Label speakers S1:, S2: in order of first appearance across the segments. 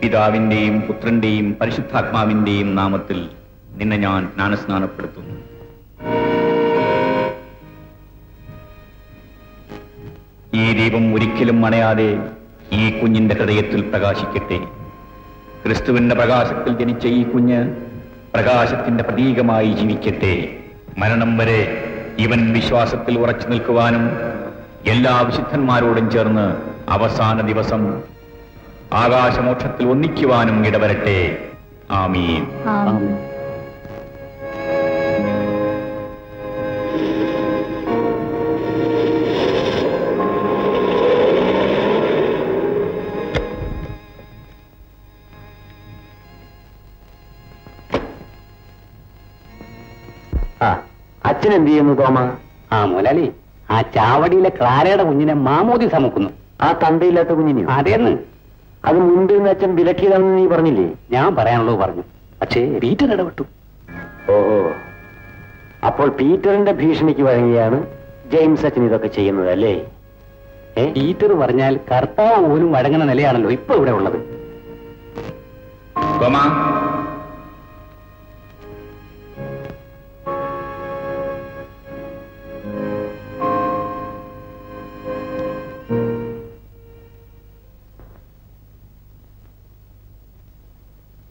S1: പിതാവിന്റെയും പുത്രന്റെയും പരിശുദ്ധാത്മാവിന്റെയും നാമത്തിൽ നിന്നെ ഞാൻ ജ്ഞാനസ്നാനപ്പെടുത്തുന്നു. ഈ ദീപം ഒരിക്കലും അണയാതെ ഈ കുഞ്ഞിന്റെ ഹൃദയത്തിൽ പ്രകാശിക്കട്ടെ. ക്രിസ്തുവിന്റെ പ്രകാശത്തിൽ ജനിച്ച ഈ കുഞ്ഞ് പ്രകാശത്തിന്റെ പ്രതീകമായി ജീവിക്കട്ടെ. മരണം വരെ ഇവൻ വിശ്വാസത്തിൽ ഉറച്ചു നിൽക്കുവാനും എല്ലാ വിശുദ്ധന്മാരോടും ചേർന്ന് അവസാന ദിവസം ആകാശമോക്ഷത്തിൽ ഒന്നിക്കുവാനും ഇടവരട്ടെ. ആമീൻ.
S2: അച്ഛൻ എന്ത് ചെയ്യുന്നു തോമ? മുതലാളി, ആ ചാവടിയിലെ ക്ലാരയുടെ കുഞ്ഞിനെ മാമോദി സമുക്കുന്നു. ആ തന്തയില്ലാത്ത കുഞ്ഞിനെ? അതേന്ന്. അത് മുൻപ് അച്ഛൻ വിലക്കിയതാണെന്ന് നീ പറഞ്ഞില്ലേ? ഞാൻ പറയാനുള്ളത് പറഞ്ഞു, പക്ഷേ പീറ്റർ ഇടപെട്ടു. ഓഹോ, അപ്പോൾ പീറ്ററിന്റെ ഭീഷണിക്ക് വഴങ്ങിയാണ് ജെയിംസ് അച്ഛൻ ഇതൊക്കെ ചെയ്യുന്നത് അല്ലേ? പീറ്റർ പറഞ്ഞാൽ കർത്താവ് പോലും വഴങ്ങുന്ന നിലയാണല്ലോ ഇപ്പൊ ഇവിടെ ഉള്ളത്.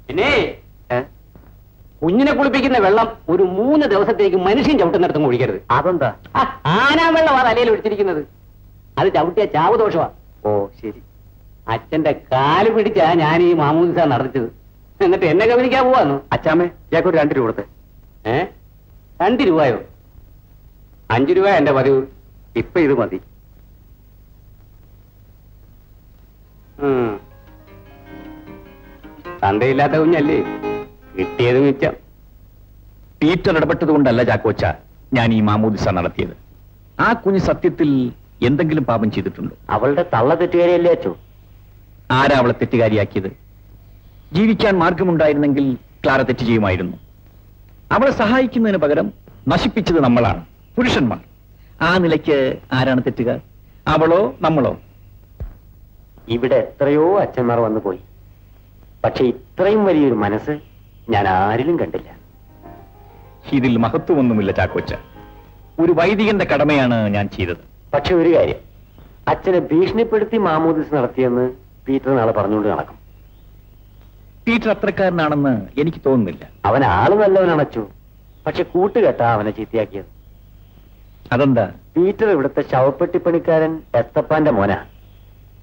S2: പിന്നെ കുഞ്ഞിനെ കുളിപ്പിക്കുന്ന വെള്ളം ഒരു 3 ദിവസത്തേക്ക് മനുഷ്യൻ ചവിട്ടുന്നിടത്തും ഒഴിക്കരുത്. അതെന്താ? ആനാ വെള്ളം ആ തലയിൽ ഒഴിച്ചിരിക്കുന്നത്. അത് ചവിട്ടിയ ചാവ് ദോഷമാ. ഓ ശരി. അച്ഛന്റെ കാല് പിടിച്ചാ ഞാൻ ഈ മാമൂദിസ നടത്തിച്ചത്. എന്നിട്ട് എന്നെ ഗവനിക്കാൻ പോവാന്ന്. അച്ഛാമ്മേ, ഞാക്കൊരു 2 രൂപ കൊടുത്ത്. 2 രൂപയോ? 5 രൂപ എന്റെ പതിവ്. ഇപ്പൊ ഇത് മതി. തന്തയില്ലാത്ത കുഞ്ഞല്ലേ, കിട്ടിയത് മിച്ചം.
S1: പീറ്റർ ഇടപെട്ടതുകൊണ്ടല്ല ചാക്കോച്ച ഞാൻ ഈ മാമോദിസ നടത്തിയത്. ആ കുഞ്ഞ് സത്യത്തിൽ എന്തെങ്കിലും പാപം ചെയ്തിട്ടുണ്ടോ?
S2: അവളുടെ തള്ള തെറ്റുകാരിയല്ലേ അച്ചോ?
S1: ആരാ അവളെ തെറ്റുകാരിയാക്കിയത്? ജീവിക്കാൻ മാർഗമുണ്ടായിരുന്നെങ്കിൽ ക്ലാര തെറ്റ് ചെയ്യുമായിരുന്നു. അവളെ സഹായിക്കുന്നതിന് പകരം നശിപ്പിച്ചത് നമ്മളാണ്, പുരുഷന്മാർ. ആ നിലയ്ക്ക് ആരാണ് തെറ്റുകാർ? അവളോ നമ്മളോ?
S2: ഇവിടെ എത്രയോ അച്ഛന്മാർ വന്നു പോയി, പക്ഷെ ഇത്രയും വലിയൊരു മനസ്സ് ഞാൻ ആരിലും കണ്ടില്ല.
S1: ഇതിൽ മഹത്വമൊന്നുമില്ല ചാക്കോച്ച. ഒരു വൈദികന്റെ കടമയാണ് ഞാൻ ചെയ്തത്.
S2: പക്ഷെ ഒരു കാര്യം, അച്ഛനെ ഭീഷണിപ്പെടുത്തി മാമോദിസ് നടത്തിയെന്ന് പീറ്റർ നാളെ പറഞ്ഞുകൊണ്ട് നടക്കും.
S1: പീറ്റർ അത്രക്കാരനാണെന്ന് എനിക്ക് തോന്നുന്നില്ല.
S2: അവൻ ആള് നല്ലവനാണ് അച്ചു, പക്ഷെ കൂട്ടുകെട്ടാ അവനെ ചീത്തയാക്കിയത്.
S1: അതെന്താ?
S2: പീറ്റർ ഇവിടുത്തെ ശവപ്പെട്ടിപ്പണിക്കാരൻ എസ്തപ്പാന്റെ മോനാ.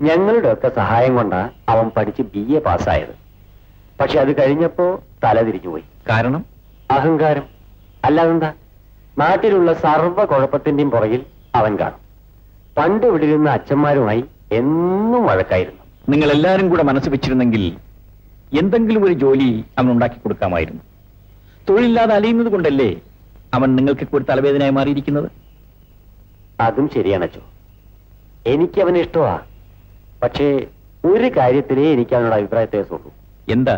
S2: ഞങ്ങളുടെ ഒക്കെ സഹായം കൊണ്ടാ അവൻ പഠിച്ച് BA പാസ്സായത്. പക്ഷെ അത് കഴിഞ്ഞപ്പോ തല തിരിഞ്ഞുപോയി.
S1: കാരണം?
S2: അഹങ്കാരം. അല്ലാതെന്താ? നാട്ടിലുള്ള സർവ്വ കുഴപ്പത്തിന്റെയും പുറകിൽ അവൻ കാണും. പണ്ട് ഇവിടെ ഇരുന്ന അച്ഛന്മാരുമായി എന്നും വഴക്കായിരുന്നു.
S1: നിങ്ങൾ എല്ലാവരും കൂടെ മനസ്സ് വെച്ചിരുന്നെങ്കിൽ എന്തെങ്കിലും ഒരു ജോലി അവൻ ഉണ്ടാക്കി കൊടുക്കാമായിരുന്നു. തൊഴിലില്ലാതെ അലയുന്നത് കൊണ്ടല്ലേ അവൻ നിങ്ങൾക്ക് ഒരു തലവേദനയായി മാറിയിരിക്കുന്നത്?
S2: അതും ശരിയാണച്ചോ. എനിക്ക് അവനെ ഇഷ്ടമാ. പക്ഷേ ഒരു കാര്യത്തിലേ എനിക്ക് അവനോട് അഭിപ്രായ വ്യത്യാസമുള്ളൂ.
S1: എന്താ?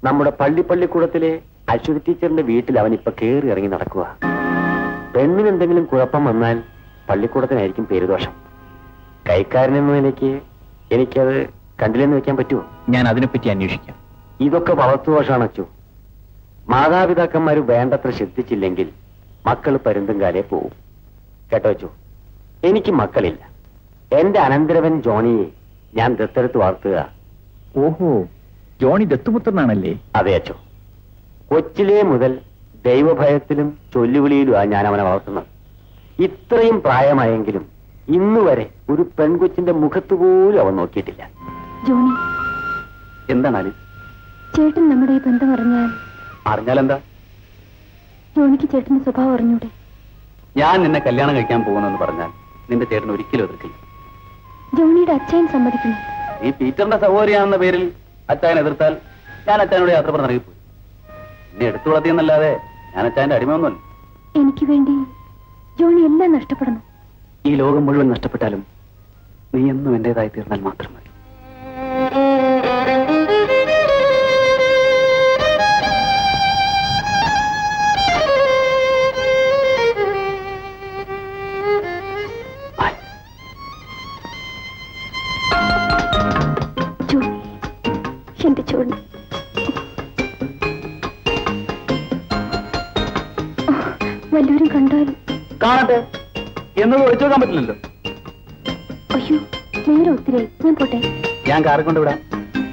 S2: നമ്മുടെ പള്ളിക്കൂടത്തിലെ അശ്വതി ടീച്ചറിന്റെ വീട്ടിൽ അവൻ ഇപ്പൊ കയറി ഇറങ്ങി നടക്കുക. പെണ്ണിന് എന്തെങ്കിലും കുഴപ്പം വന്നാൽ പള്ളിക്കൂടത്തിനായിരിക്കും പേരുദോഷം. കൈക്കാരനെന്ന നിലയ്ക്ക് എനിക്കത് കണ്ടില്ലെന്ന് വെക്കാൻ പറ്റുമോ?
S1: ഞാൻ അതിനെപ്പറ്റി അന്വേഷിക്കാം.
S2: ഇതൊക്കെ വളർത്തുദോഷമാണ് അച്ചു. മാതാപിതാക്കന്മാര് വേണ്ടത്ര ശ്രദ്ധിച്ചില്ലെങ്കിൽ മക്കൾ പരുന്തും കാലേ പോവും. കേട്ടോ അച്ചു, എനിക്ക് മക്കളില്ല. എന്റെ അനന്തരവൻ ജോണിയെ ഞാൻ ദത്തെടുത്ത് വളർത്തുക.
S1: ഓഹോ, ജോണി ദത്തുപുത്രനാണല്ലേ?
S2: അതെ അച്ചോ. കൊച്ചിലേ മുതൽ ദൈവഭയത്തിലും ചൊല്ലുവിളിയിലുമാണ് ഞാൻ അവനെ വളർത്തുന്നത്. ഇത്രയും പ്രായമായെങ്കിലും ഇന്നുവരെ ഒരു പെൺകൊച്ചിന്റെ മുഖത്തുപോലും അവൻ നോക്കിയിട്ടില്ല.
S3: ജോണി,
S2: എന്താണ്
S3: ചേട്ടൻ നമ്മുടെ ഈ ബന്ധം
S2: അറിഞ്ഞാലെന്താ?
S3: ജോണിക്ക് ചേട്ടന്റെ സ്വഭാവം അറിഞ്ഞൂടെ?
S2: ഞാൻ നിന്നെ കല്യാണം കഴിക്കാൻ പോകുന്നെന്ന് പറഞ്ഞാൽ നിന്റെ ചേട്ടൻ ഒരിക്കലും എതിർക്കില്ല.
S3: ജോണിയുടെ അച്ഛൻ സമ്മതിക്കുന്നു.
S2: ഈ പീറ്ററിന്റെ സഹോദരിയാണെന്ന പേരിൽ അച്ഛനെ എതിർത്താൽ ഞാൻ അച്ഛനോട് യാത്ര പറഞ്ഞിറങ്ങിപ്പോയി. എന്നെ എടുത്തു വളർത്തിയെന്നല്ലാതെ ഞാൻ അച്ഛന്റെ അടിമയൊന്നുമല്ല.
S3: എനിക്ക് വേണ്ടി ജോണി എല്ലാം നഷ്ടപ്പെടണം.
S2: ഈ ലോകം മുഴുവൻ നഷ്ടപ്പെട്ടാലും നീ എന്നും എന്റേതായി തീർന്നാൽ മാത്രം മതി.
S3: വല്ലവരും കണ്ടാൽ?
S1: കാണട്ടെ, എന്നത് ഒഴിച്ചു വെക്കാൻ പറ്റില്ലല്ലോ.
S3: അയ്യോ, നേരെ ഒത്തിരി, ഞാൻ പോട്ടെ.
S1: ഞാൻ കാറെ കൊണ്ടുവിടാം.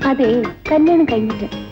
S3: അതെ, കല്യാണം കഴിഞ്ഞിട്ട്.